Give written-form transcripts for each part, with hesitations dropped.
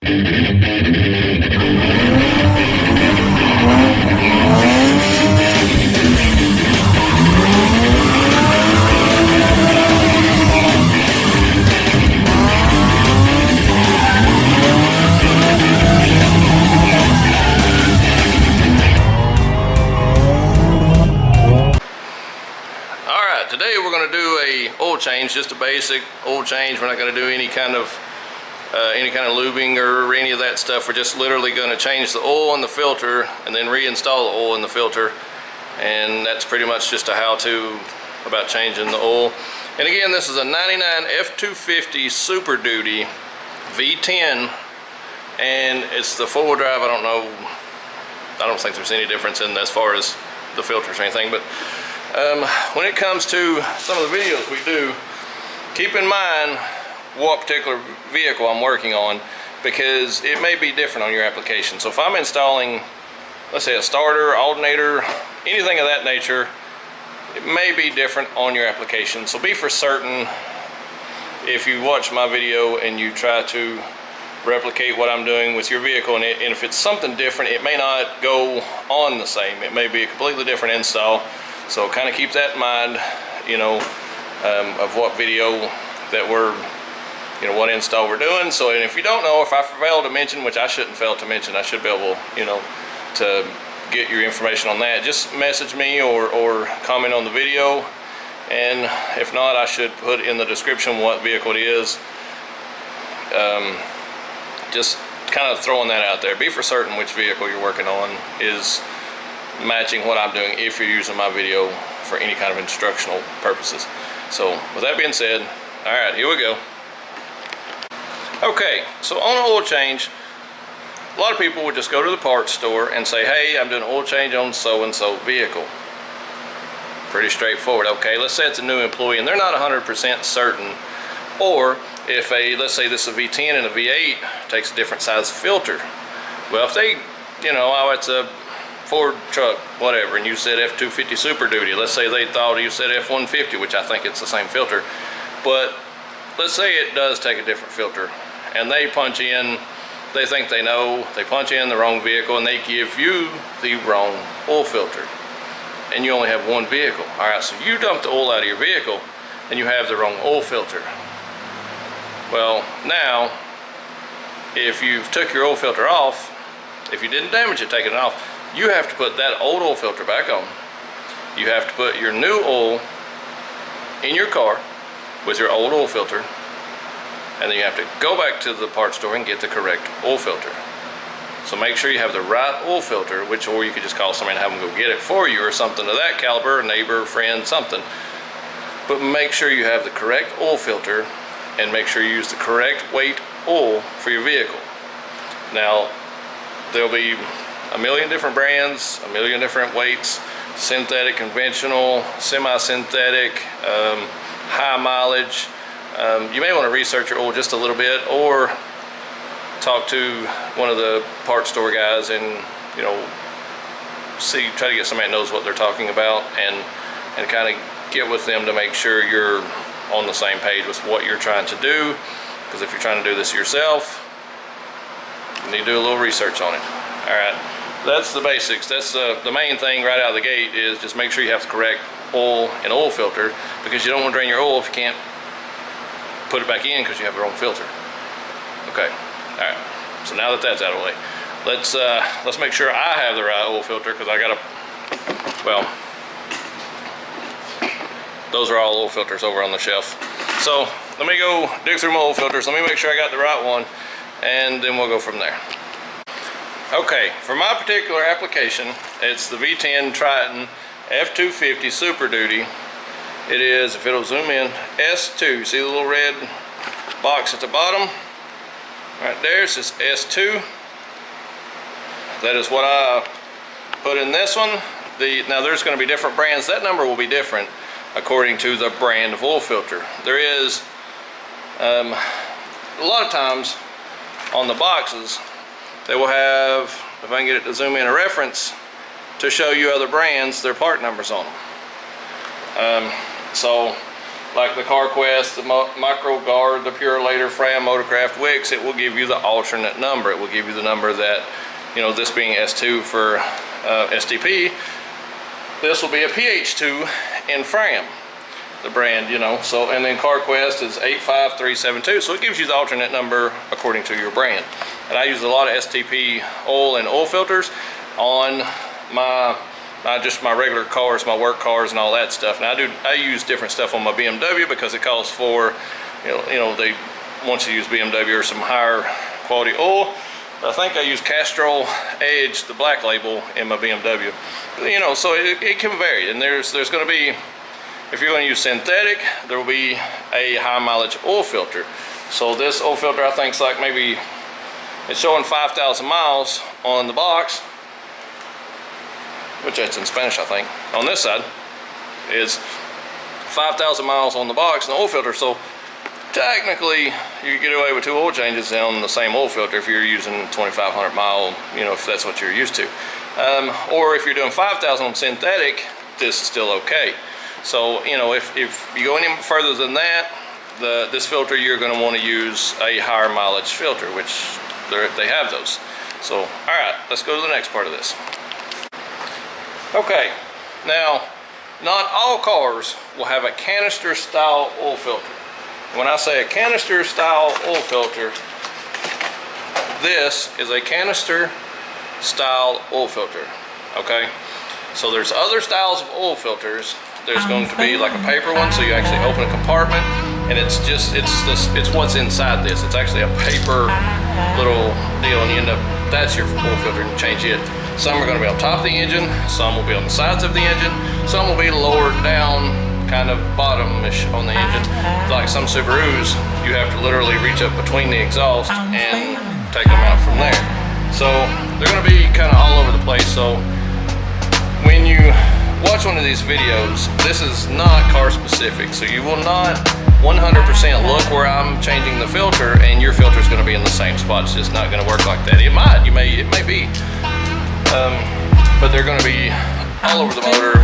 Today we're going to do a oil change, just a basic oil change. We're not going to do any kind of lubing or any of that stuff. We're just literally going to change the oil in the filter and then reinstall the oil in the filter, and that's pretty much just a how-to about changing the oil. And again, this is a 99 F250 Super Duty V10, and it's the four-wheel drive. I don't think there's any difference in as far as the filters or anything, but when it comes to some of the videos we do, keep in mind what particular vehicle I'm working on, because it may be different on your application. So if I'm installing, let's say, a starter, alternator, anything of that nature, it may be different on your application. So be for certain, if you watch my video and you try to replicate what I'm doing with your vehicle, and if it's something different, it may not go on the same. It may be a completely different install. So kind of keep that in mind, of what video that we're, what install we're doing. So, and if you don't know, if I fail to mention, which I shouldn't fail to mention, I should be able, to get your information on that, just message me or comment on the video. And if not, I should put in the description what vehicle it is. Just kind of throwing that out there. Be for certain which vehicle you're working on is matching what I'm doing if you're using my video for any kind of instructional purposes. So with that being said, all right, here we go. Okay, so on an oil change, a lot of people would just go to the parts store and say, hey, I'm doing an oil change on so-and-so vehicle. Pretty straightforward. Okay, let's say it's a new employee and they're not 100% certain, or if let's say this is a V10 and a V8 takes a different size filter. Well, if they, oh, it's a Ford truck, whatever, and you said F250 Super Duty, let's say they thought you said F150, which I think it's the same filter, but let's say it does take a different filter, and they punch in, they think they know, they punch in the wrong vehicle, and they give you the wrong oil filter, and you only have one vehicle. All right, so you dump the oil out of your vehicle, and you have the wrong oil filter. Well, now, if you've took your oil filter off, if you didn't damage it taking it off, you have to put that old oil filter back on. You have to put your new oil in your car with your old oil filter, and then you have to go back to the parts store and get the correct oil filter. So make sure you have the right oil filter, or you could just call somebody and have them go get it for you, or something of that caliber, a neighbor, friend, something. But make sure you have the correct oil filter, and make sure you use the correct weight oil for your vehicle. Now, there'll be a million different brands, a million different weights, synthetic, conventional, semi-synthetic, high mileage. You may want to research your oil just a little bit, or talk to one of the parts store guys and, try to get somebody that knows what they're talking about, and kind of get with them to make sure you're on the same page with what you're trying to do. Because if you're trying to do this yourself, you need to do a little research on it. All right, that's the basics. That's the main thing right out of the gate, is just make sure you have the correct oil and oil filter, because you don't want to drain your oil if you can't put it back in because you have the wrong filter. Okay, all right, so now that that's out of the way, let's make sure I have the right oil filter, because I got those are all oil filters over on the shelf. So let me go dig through my oil filters. Let me make sure I got the right one, and then we'll go from there. Okay, for my particular application, it's the V10 Triton F250 Super Duty. It is, if it'll zoom in, S2. See the little red box at the bottom? Right there, it says S2. That is what I put in this one. Now there's going to be different brands. That number will be different according to the brand of oil filter. There is, a lot of times on the boxes, they will have, if I can get it to zoom in, a reference to show you other brands, their part numbers on them. So like the CarQuest, the Micro Guard, the Purelator, Fram, Motorcraft, Wix, it will give you the alternate number. It will give you the number that, you know, this being S2 for STP, this will be a PH2 in Fram, the brand, you know. So, and then CarQuest is 85372, so it gives you the alternate number according to your brand. And I use a lot of STP oil and oil filters on my, not just my regular cars, my work cars and all that stuff. Now I use different stuff on my BMW because it calls for, you know, they want you to use BMW or some higher quality oil. But I think I use Castrol Edge, the black label, in my BMW. You know, so it can vary. And there's going to be, if you're going to use synthetic, there will be a high mileage oil filter. So this oil filter, I think, is like maybe, it's showing 5,000 miles on the box, which that's in Spanish, I think. On this side is 5,000 miles on the box and the oil filter. So technically, you get away with 2 oil changes on the same oil filter if you're using 2,500 mile, you know, if that's what you're used to. Or if you're doing 5,000 on synthetic, this is still okay. So, you know, if you go any further than that, this filter, you're going to want to use a higher mileage filter, which they have those. So, all right, let's go to the next part of this. Okay, now, not all cars will have a canister style oil filter. When I say a canister style oil filter, this is a canister style oil filter, okay? So there's other styles of oil filters. There's going to be like a paper one, so you actually open a compartment, and it's what's inside this. It's actually a paper little deal, and you end up, that's your oil filter, and you change it. Some are going to be on top of the engine, some will be on the sides of the engine, some will be lowered down, kind of bottom-ish on the engine. Like some Subarus, you have to literally reach up between the exhaust and take them out from there. So they're going to be kind of all over the place. So when you watch one of these videos, this is not car specific, so you will not 100% look where I'm changing the filter and your filter is going to be in the same spot. It's just not going to work like that. It might, it may be, but they're going to be all over the motor.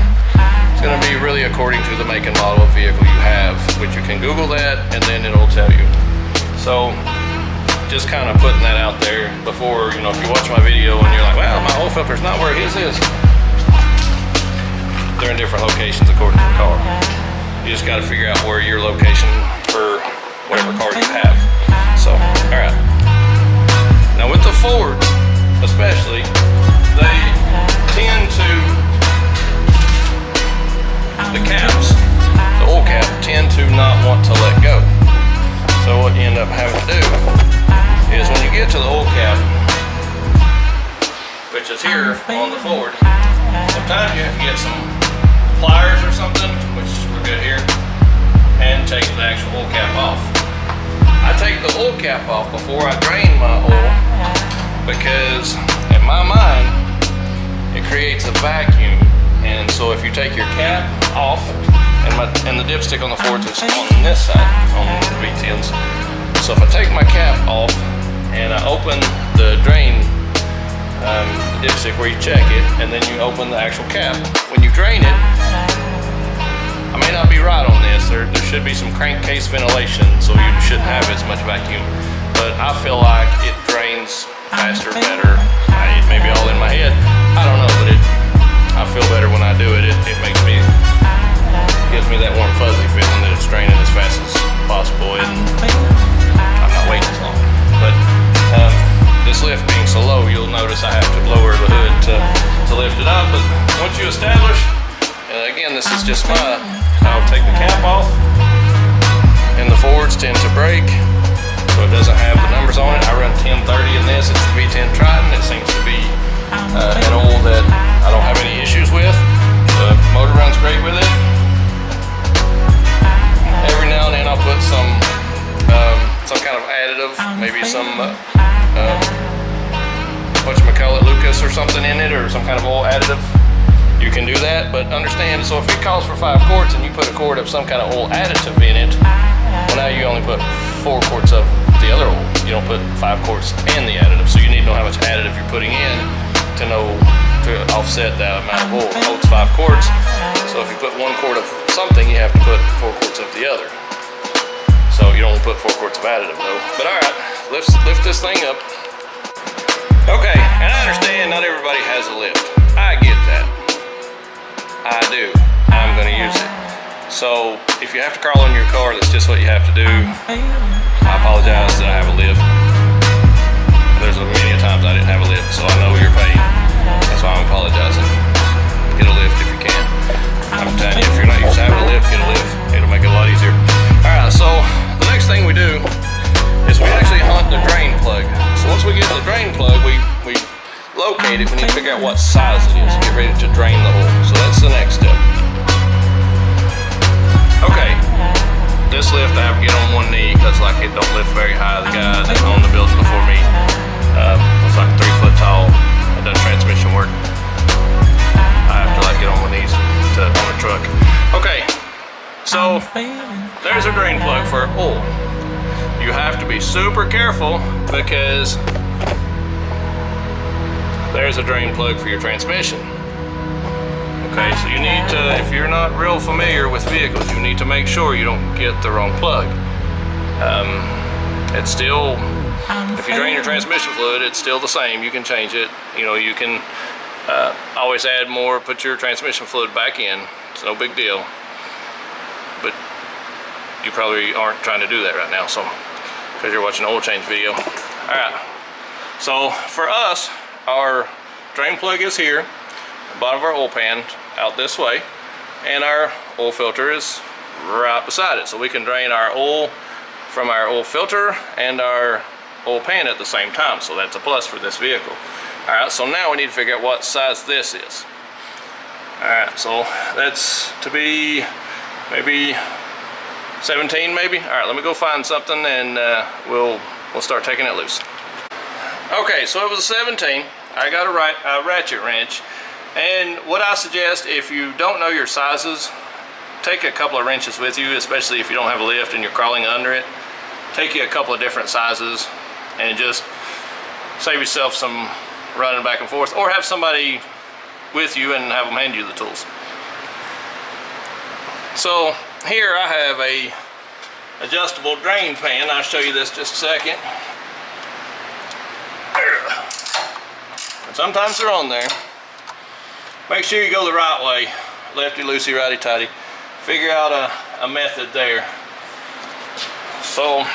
It's going to be really according to the make and model of vehicle you have, which you can Google that and then it'll tell you. So just kind of putting that out there before, you know, if you watch my video and you're like, wow, my oil filter's not where his is. They're in different locations according to the car. You just got to figure out where your location for whatever car you have. So, all right. Now with the Ford, especially, they tend to, the caps, the oil cap, tend to not want to let go. So what you end up having to do is when you get to the oil cap, which is here on the Ford, sometimes you have to get some pliers or something, which we're good here, and take the actual oil cap off. I take the oil cap off before I drain my oil because in my mind it creates a vacuum, and so if you take your cap off, and the dipstick on the Fords is on this side, on the V10s, so if I take my cap off and I open the drain, the dipstick where you check it, and then you open the actual cap, when you drain it, I may not be right on this, there should be some crankcase ventilation, so you shouldn't have as much vacuum, but I feel like it drains faster, better. It may be all in my head, I don't know, but I feel better when I do it. It makes me, gives me that warm fuzzy feeling that it's draining as fast as possible, and I'm not waiting as long. But this lift being so low, you'll notice I have to lower the hood to lift it up, but once you establish, again, this is just I'll take the cap off, and the Fords tend to break, so it doesn't have the numbers on it. I run 1030 in this, it's the V10 Triton. It seems to be an oil that I don't have any issues with. The motor runs great with it. Every now and then I'll put some kind of additive, maybe some whatchamacallit, Lucas or something in it, or some kind of oil additive. You can do that, but understand, so if it calls for 5 quarts and you put a quart of some kind of oil additive in it, well, now you only put 4 quarts of the other oil. You don't put 5 quarts and the additive, so you need to know how much additive you're putting in to know, to offset that amount of oil. Oh, it's 5 quarts, so if you put 1 quart of something, you have to put 4 quarts of the other. So you don't put 4 quarts of additive though. But all right, lift this thing up. Okay, and I understand not everybody has a lift. I get that. I do. I'm gonna use it. So if you have to crawl on your car, that's just what you have to do. I apologize that I have a lift. There's many times I didn't have a lift, so I know your pain. That's why I'm apologizing. Get a lift if you can. I'm telling you, if you're not used to having a lift, get a lift. It'll make it a lot easier. All right, so the next thing we do is we actually hunt the drain plug. So once we get the drain plug, we locate it. We need to figure out what size it is and get ready to drain the oil. So that's the next step. Okay, this lift I have to get on one knee because like it don't lift very high. The guy that owned the building before me was like 3 foot tall and done transmission work. I have to like get on my knees on the truck. Okay, so there's a drain plug for oil. You have to be super careful because there's a drain plug for your transmission. Okay, so you need to, if you're not real familiar with vehicles, you need to make sure you don't get the wrong plug. It's still, if you drain your transmission fluid, it's still the same. You can change it. You know, you can always add more, put your transmission fluid back in. It's no big deal. But you probably aren't trying to do that right now, so because you're watching an oil change video. All right, so for us, our drain plug is here, the bottom of our oil pan out this way, and our oil filter is right beside it. So we can drain our oil from our oil filter and our oil pan at the same time. So that's a plus for this vehicle. All right, so now we need to figure out what size this is. All right, so that's to be maybe 17 maybe. All right, let me go find something and we'll start taking it loose. Okay, so it was a 17. I got a ratchet wrench, and what I suggest, if you don't know your sizes, take a couple of wrenches with you, especially if you don't have a lift and you're crawling under it. Take you a couple of different sizes and just save yourself some running back and forth, or have somebody with you and have them hand you the tools. So here I have a adjustable drain pan. I'll show you this just a second. And sometimes they're on there. Make sure you go the right way. Lefty loosey, righty tighty. Figure out a method there. So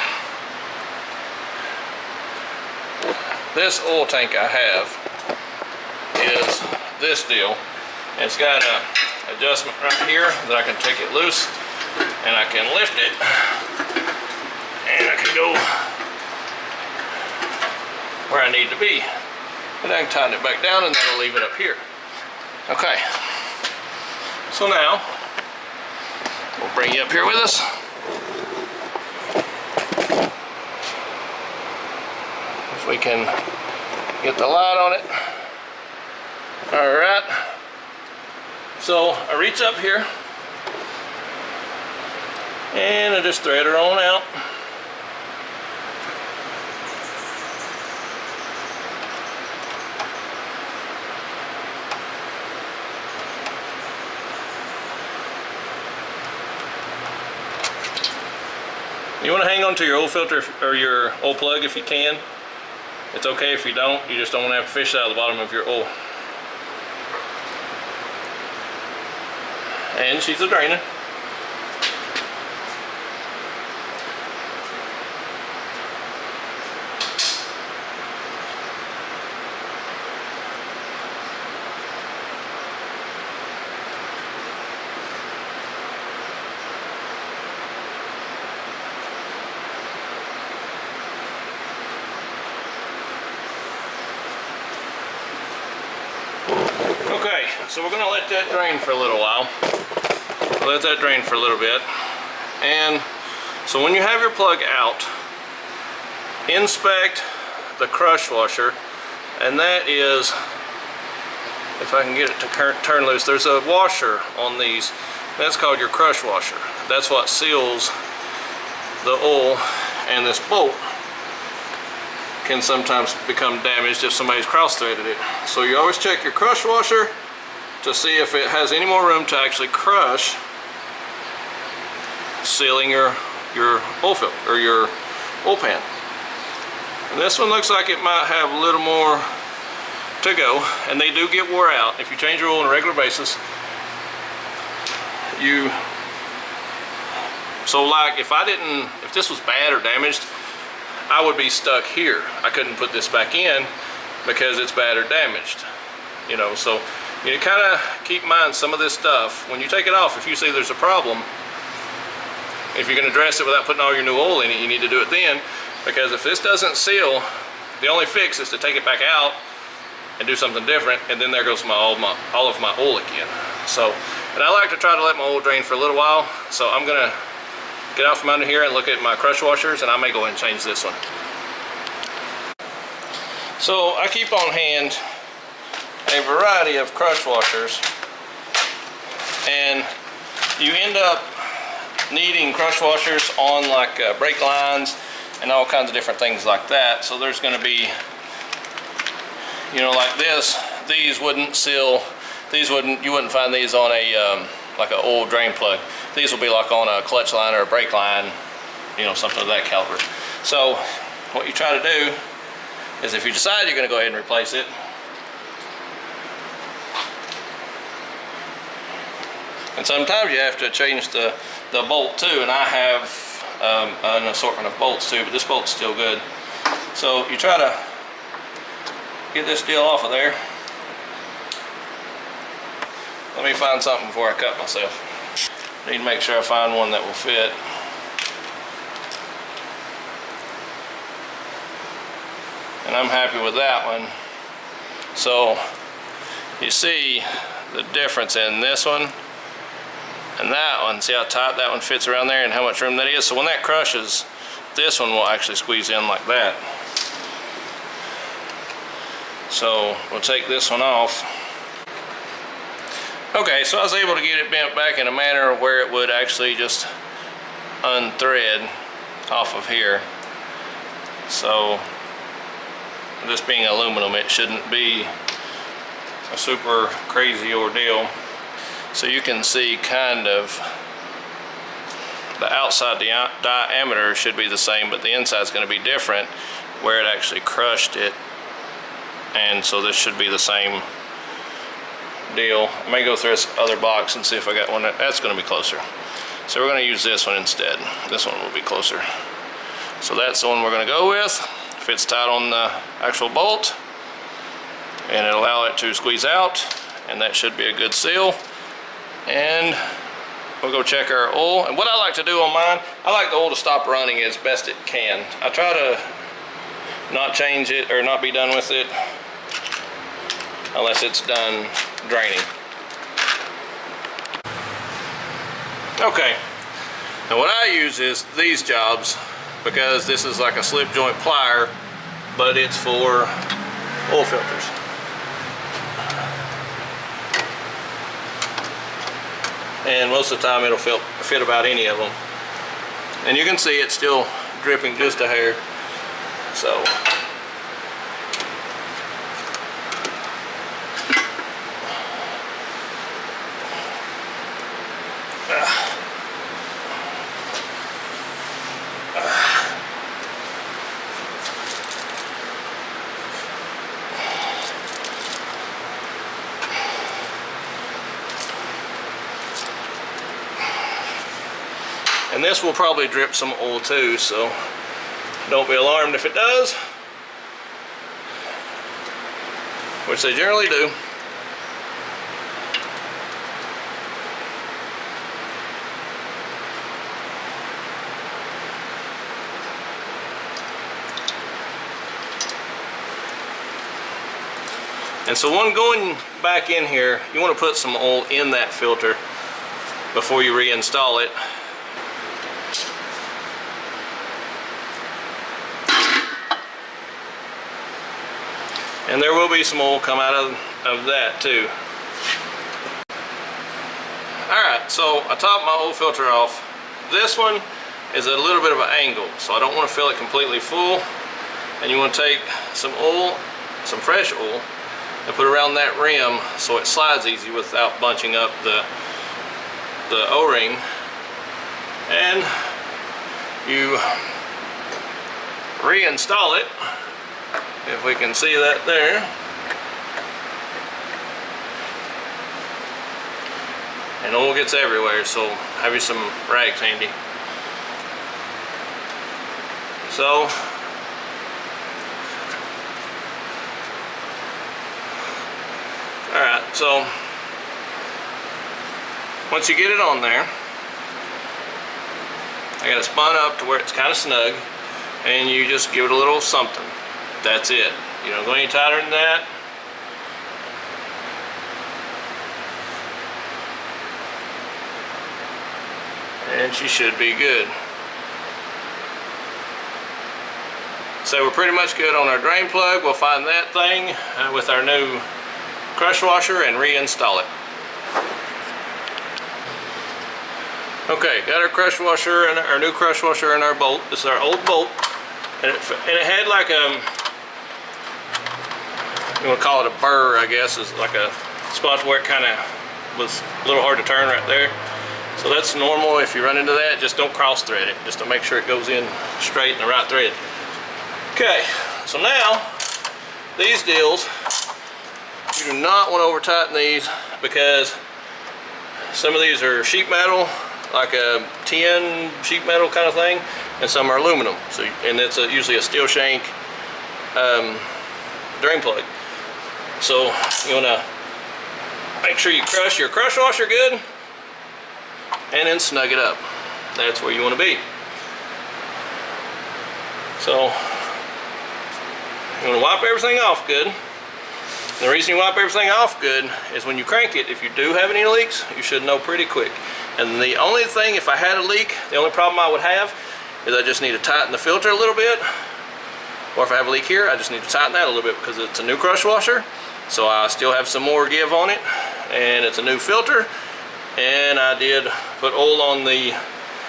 this oil tank I have is this deal. It's got an adjustment right here that I can take it loose and I can lift it and I can go where I need to be, and I can tighten it back down and that'll leave it up here. Okay, so now we'll bring you up here with us. If we can get the light on it. All right, so I reach up here and I just thread her on out. You want to hang on to your oil filter or your oil plug if you can. It's okay if you don't. You just don't want to have to fish out of the bottom of your oil. And she's a drainer. Okay, so we're going to let that drain for a little while. Let that drain for a little bit. And so when you have your plug out, inspect the crush washer, and that is, if I can get it to turn loose, there's a washer on these. That's called your crush washer. That's what seals the oil, and this bolt can sometimes become damaged if somebody's cross-threaded it. So you always check your crush washer to see if it has any more room to actually crush sealing your oil filter or your oil pan. And this one looks like it might have a little more to go, and they do get wore out. If you change your oil on a regular basis, so like if this was bad or damaged, I would be stuck here. I couldn't put this back in because it's bad or damaged, you know. So you kind of keep in mind some of this stuff when you take it off. If you see there's a problem, if you're going to dress it without putting all your new oil in it, you need to do it then, because if this doesn't seal, the only fix is to take it back out and do something different, and then there goes all of my oil again. So, and I like to try to let my oil drain for a little while, so I'm gonna get out from under here and look at my crush washers, and I may go ahead and change this one. So I keep on hand a variety of crush washers, and you end up needing crush washers on like brake lines and all kinds of different things like that. So there's going to be, you know, like this, these wouldn't seal, you wouldn't find these on a like an oil drain plug. These will be like on a clutch line or a brake line, you know, something of that caliber. So what you try to do is, if you decide you're going to go ahead and replace it, and sometimes you have to change the bolt too, and I have an assortment of bolts too, but this bolt's still good. So you try to get this deal off of there. Let me find something before I cut myself. Need to make sure I find one that will fit. And I'm happy with that one. So you see the difference in this one and that one. See how tight that one fits around there and how much room that is? So when that crushes, this one will actually squeeze in like that. So we'll take this one off. Okay, so I was able to get it bent back in a manner where it would actually just unthread off of here. So this being aluminum, it shouldn't be a super crazy ordeal. So you can see kind of the outside diameter should be the same, but the inside is going to be different where it actually crushed it. And so this should be the same deal. I may go through this other box and see if I got one that's going to be closer. So we're going to use this one instead. This one will be closer. So that's the one we're going to go with. Fits tight on the actual bolt, and it'll allow it to squeeze out, and that should be a good seal. And we'll go check our oil. And what I like to do on mine, I like the oil to stop running as best it can. I try to not change it or not be done with it unless it's done draining. Okay, now what I use is these jobs, because this is like a slip joint plier, but it's for oil filters. And most of the time it'll fit about any of them. And you can see it's still dripping just a hair. So and this will probably drip some oil too, so don't be alarmed if it does, which they generally do. And so when going back in here, you want to put some oil in that filter before you reinstall it. And there will be some oil come out of that too. Alright, so I topped my oil filter off. This one is a little bit of an angle, so I don't want to fill it completely full. And you want to take some oil, some fresh oil, and put around that rim so it slides easy without bunching up the O-ring. and you reinstall it, if we can see that there. And oil gets everywhere, so have you some rags handy. So alright, so once you get it on there, I got it spun up to where it's kind of snug, and you just give it a little something. That's it. You don't go any tighter than that. And she should be good. So we're pretty much good on our drain plug. We'll find that thing with our new crush washer and reinstall it. Okay, got our crush washer and our new crush washer and our bolt. This is our old bolt, and it had like a, you want to call it a burr, I guess, is like a spot where it kind of was a little hard to turn right there. So that's normal. If you run into that, just don't cross thread it, just to make sure it goes in straight in the right thread. Okay, so now these deals, you do not want to over tighten these, because some of these are sheet metal, like a tin sheet metal kind of thing, and some are aluminum. So, and it's usually a steel shank drain plug. So you want to make sure you crush your crush washer good, and then snug it up. That's where you want to be. So you want to wipe everything off good. And the reason you wipe everything off good is when you crank it, if you do have any leaks, you should know pretty quick. And the only thing, if I had a leak, the only problem I would have is I just need to tighten the filter a little bit. Or if I have a leak here, I just need to tighten that a little bit, because it's a new crush washer. So I still have some more give on it, and it's a new filter. And I did put oil on the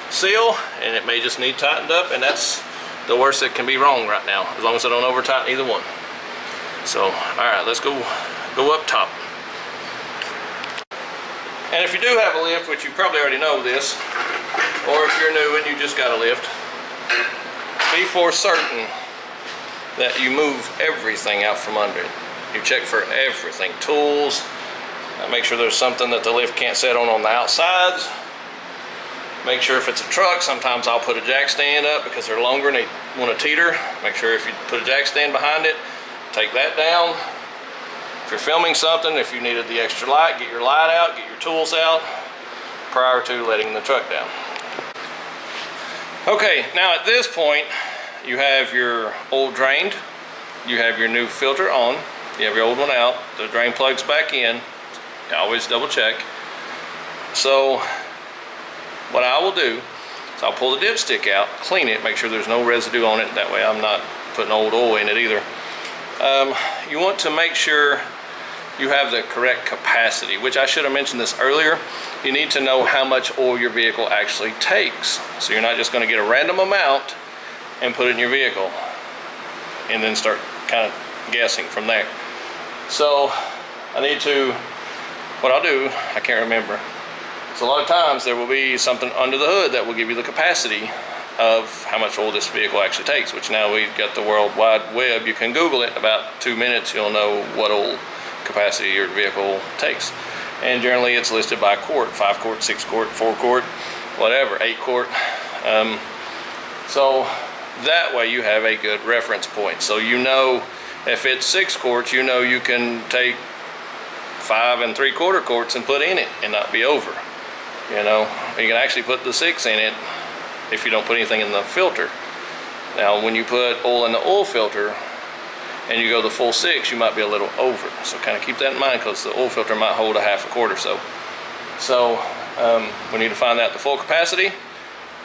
seal, and it may just need tightened up, and that's the worst that can be wrong right now, as long as I don't over tighten either one. So alright, let's go up top. And if you do have a lift, which you probably already know this, or if you're new and you just got a lift, be for certain that you move everything out from under it. You check for everything, tools, make sure there's something that the lift can't set on the outsides. Make sure if it's a truck, sometimes I'll put a jack stand up because they're longer and they want to teeter. Make sure if you put a jack stand behind it, take that down. If you're filming something, if you needed the extra light, get your light out, get your tools out prior to letting the truck down. Okay, now at this point, you have your old drained, you have your new filter on, you have your old one out, the drain plug's back in. Always double check. So what I will do is I'll pull the dipstick out, clean it, make sure there's no residue on it. That way I'm not putting old oil in it either. You want to make sure you have the correct capacity, which I should have mentioned this earlier. You need to know how much oil your vehicle actually takes. So you're not just going to get a random amount and put it in your vehicle and then start kind of guessing from there. So I need to, what I'll do, I can't remember. So a lot of times there will be something under the hood that will give you the capacity of how much oil this vehicle actually takes, which now we've got the World Wide Web. You can Google it, in about 2 minutes you'll know what oil capacity your vehicle takes. And generally it's listed by quart, 5 quart, 6 quart, 4 quart, whatever, 8 quart. So that way you have a good reference point. So you know if it's 6 quarts, you know you can take 5 3/4 quarts and put in it and not be over. You know, you can actually put the 6 in it if you don't put anything in the filter. Now when you put oil in the oil filter and you go the full 6, you might be a little over. So kind of keep that in mind, because the oil filter might hold a 1/2 quart or so. So we need to find out the full capacity.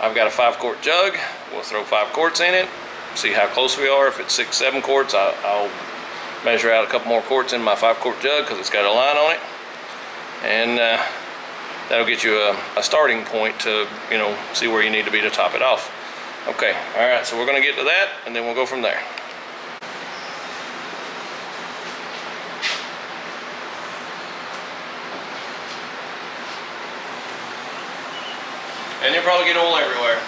I've got a 5 quart jug. We'll throw 5 quarts in it, see how close we are. If it's 6, 7 quarts, I'll measure out a couple more quarts in my 5 quart jug, because it's got a line on it. And that'll get you a starting point to, you know, see where you need to be to top it off. Okay, all right, so we're gonna get to that and then we'll go from there. and you'll probably get oil everywhere.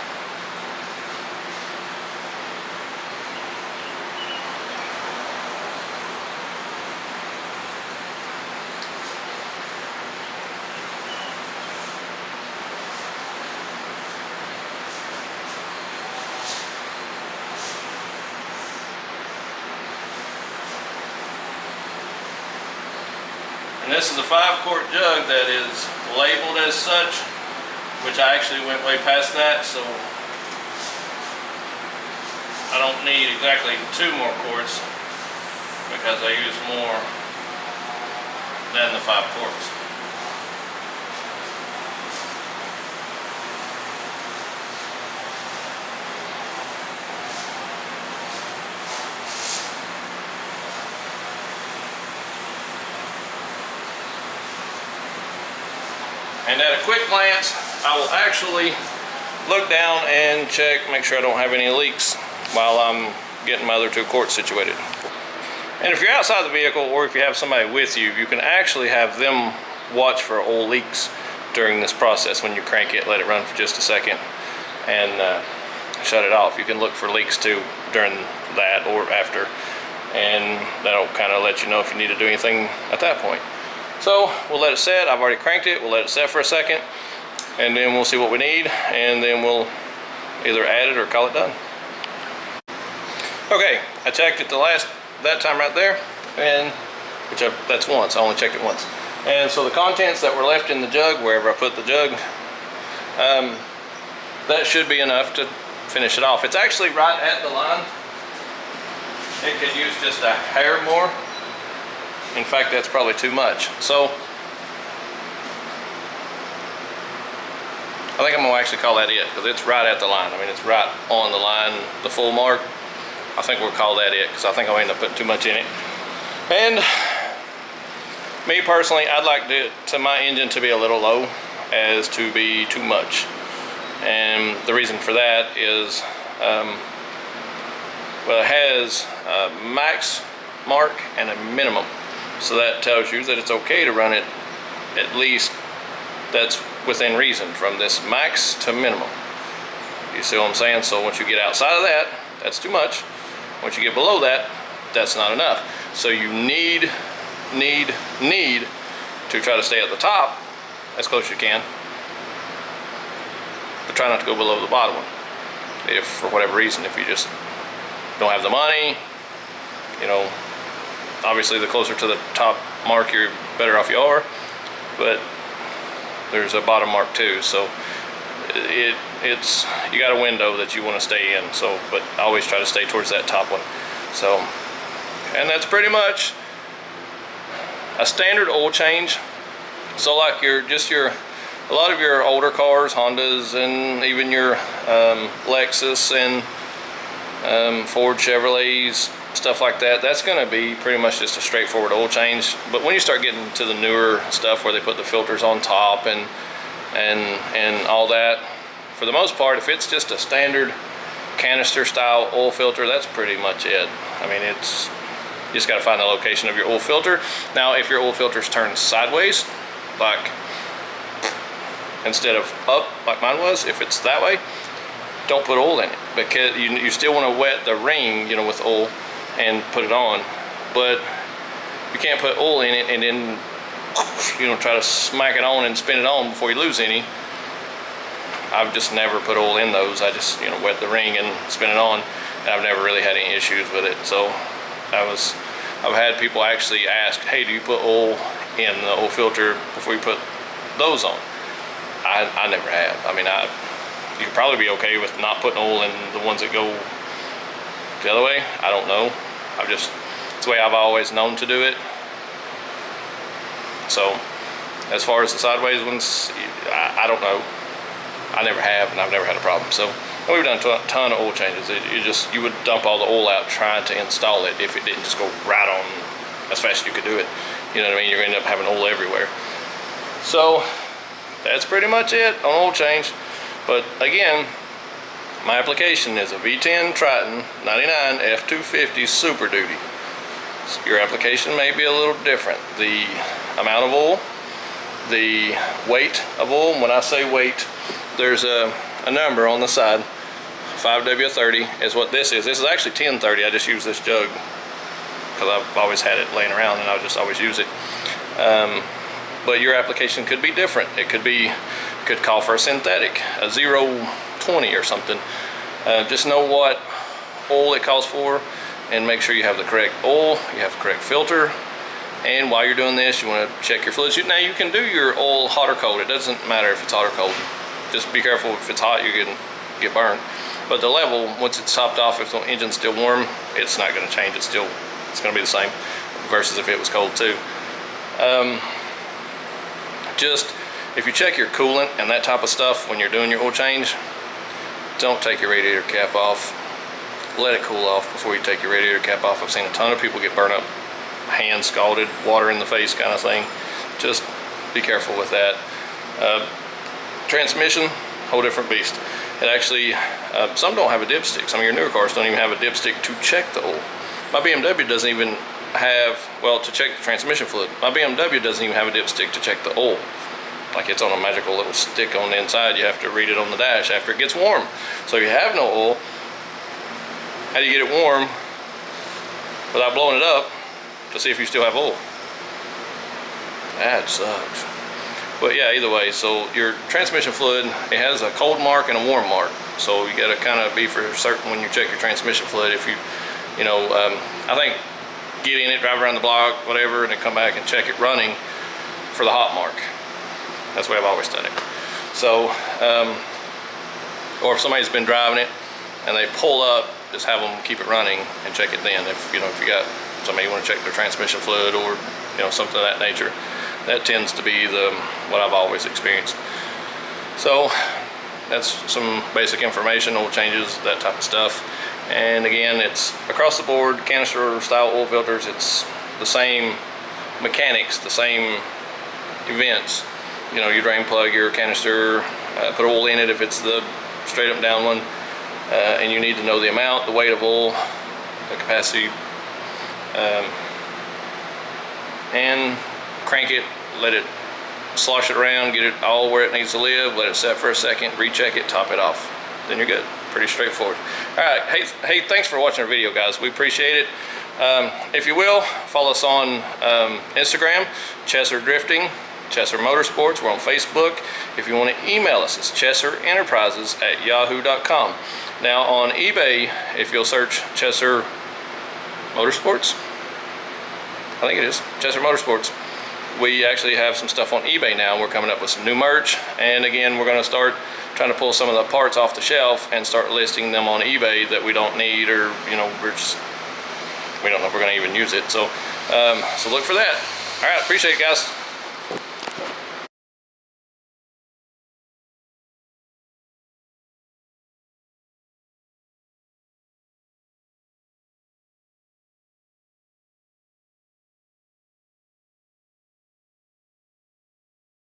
And this is a 5-quart jug that is labeled as such, which I actually went way past that, so I don't need exactly 2 more quarts because I use more than the 5 quarts. And at a quick glance, I will actually look down and check, make sure I don't have any leaks while I'm getting my other 2 quarts situated. And if you're outside the vehicle, or if you have somebody with you, you can actually have them watch for oil leaks during this process. When you crank it, let it run for just a second and shut it off. You can look for leaks too during that or after, and that'll kind of let you know if you need to do anything at that point. So we'll let it set. I've already cranked it. We'll let it set for a second, and then we'll see what we need, and then we'll either add it or call it done. Okay, I checked it that time right there, and that's once. I only checked it once. And so the contents that were left in the jug, wherever I put the jug, that should be enough to finish it off. It's actually right at the line. It could use just a hair more. In fact, that's probably too much. So I think I'm gonna actually call that it, because it's right at the line. I mean, it's right on the line, the full mark. I think we'll call that it, because I think I'll end up putting too much in it. And me personally, I'd like my engine to be a little low as to be too much. And the reason for that is, well, it has a max mark and a minimum. So that tells you that it's okay to run it at least that's within reason, from this max to minimum. You see what I'm saying? So once you get outside of that, that's too much. Once you get below that, that's not enough. So you need to try to stay at the top as close as you can, but try not to go below the bottom one. If for whatever reason, if you just don't have the money, you know, obviously the closer to the top mark, you're better off you are, but there's a bottom mark too. So it's you got a window that you want to stay in. So, but I always try to stay towards that top one. So, and that's pretty much a standard oil change. So like a lot of your older cars, Hondas, and even your Lexus and Ford Chevrolets, stuff like that, that's going to be pretty much just a straightforward oil change. But when you start getting to the newer stuff where they put the filters on top and all that, for the most part, if it's just a standard canister style oil filter, that's pretty much it. I mean, you just got to find the location of your oil filter. Now, if your oil filter's turned sideways, like instead of up like mine was, if it's that way, don't put oil in it, because you still want to wet the ring, you know, with oil and put it on, but you can't put oil in it and then, you know, try to smack it on and spin it on before you lose any. I've just never put oil in those. I just, you know, wet the ring and spin it on, and I've never really had any issues with it. So I've had people actually ask, hey, do you put oil in the oil filter before you put those on? I never have. I mean, you could probably be okay with not putting oil in the ones that go the other way. I don't know. It's the way I've always known to do it. So as far as the sideways ones, I don't know. I never have, and I've never had a problem. So we've done a ton of oil changes. You would dump all the oil out trying to install it if it didn't just go right on as fast as you could do it. You know what I mean? You're gonna end up having oil everywhere. So that's pretty much it on oil change. But again, my application is a V10 Triton 99 F250 Super Duty. So your application may be a little different. The amount of oil, the weight of oil. When I say weight, there's a number on the side. 5W30 is what this is. This is actually 1030. I just use this jug because I've always had it laying around and I'll just always use it. But your application could be different. It could call for a synthetic, a 020 or something. Just know what oil it calls for and make sure you have the correct oil, you have the correct filter. And while you're doing this, you want to check your fluids. Now you can do your oil hot or cold. It doesn't matter if it's hot or cold. Just be careful, if it's hot, you're gonna get burned. But the level, once it's topped off, if the engine's still warm, it's not gonna change. It's gonna be the same versus if it was cold too. Just, if you check your coolant and that type of stuff when you're doing your oil change, don't take your radiator cap off. Let it cool off before you take your radiator cap off. I've seen a ton of people get burned up, hand scalded, water in the face kind of thing. Just be careful with that. Transmission, whole different beast. It actually, some don't have a dipstick. Some of your newer cars don't even have a dipstick to check the oil. My BMW doesn't even have, well, to check the transmission fluid. My BMW doesn't even have a dipstick to check the oil. Like, it's on a magical little stick on the inside. You have to read it on the dash after it gets warm. So if you have no oil, how do you get it warm without blowing it up to see if you still have oil? That sucks. But yeah, either way, so your transmission fluid, it has a cold mark and a warm mark. So you gotta kind of be for certain when you check your transmission fluid. If you know, I think get in it, drive around the block, whatever, and then come back and check it running for the hot mark. That's the way I've always done it. So, or if somebody's been driving it and they pull up, just have them keep it running and check it then. If you know, if you got somebody you want to check their transmission fluid or something of that nature. That tends to be what I've always experienced. So that's some basic information, oil changes, that type of stuff. And again, it's across the board, canister style oil filters. It's the same mechanics, the same events. Your drain plug, your canister, put oil in it if it's the straight up down one. And you need to know the amount, the weight of oil, the capacity, and crank it, let it slosh it around, get it all where it needs to live, let it set for a second, recheck it, top it off. Then you're good. Pretty straightforward. All right, hey, thanks for watching our video, guys. We appreciate it. If you will, follow us on Instagram, Chesser Drifting, Chesser Motorsports. We're on Facebook. If you want to email us, it's chesserenterprises@yahoo.com. Now on eBay, if you'll search Chesser Motorsports, I think it is, Chesser Motorsports, we actually have some stuff on eBay now. We're coming up with some new merch. And again, we're going to start trying to pull some of the parts off the shelf and start listing them on eBay that we don't need, or, we don't know if we're going to even use it. So, so look for that. All right, appreciate it, guys.